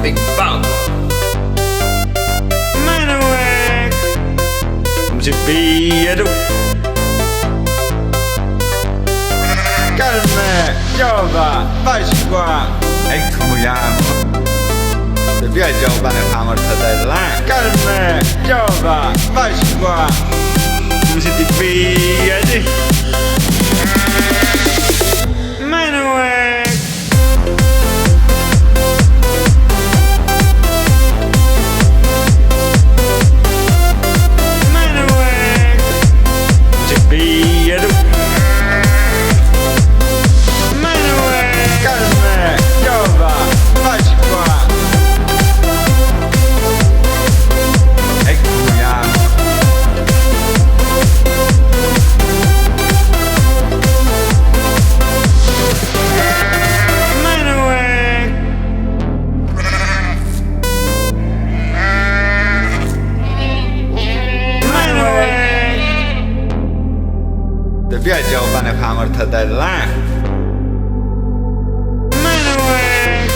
Big Bang. Manueee eccumuiamu. Calme, giova, facci qua. Ecumuiamu. Via giovane fa mortadella. Calme, giova, facci qua. Condividi. Manueee eccumuiamu. Manueee calme, giova, facci qua. Ecumuiamu. Manueee via giovane fa mortadella. Manueee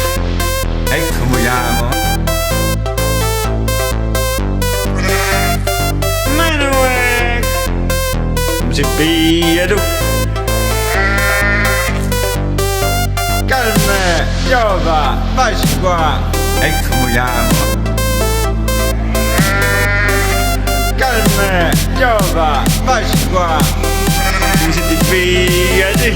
Ecumuiamu. Manueee eccumuiamu. Calme, giova, facci qua. Ecumuiamu. Calme, giova, facci qua. Condividi.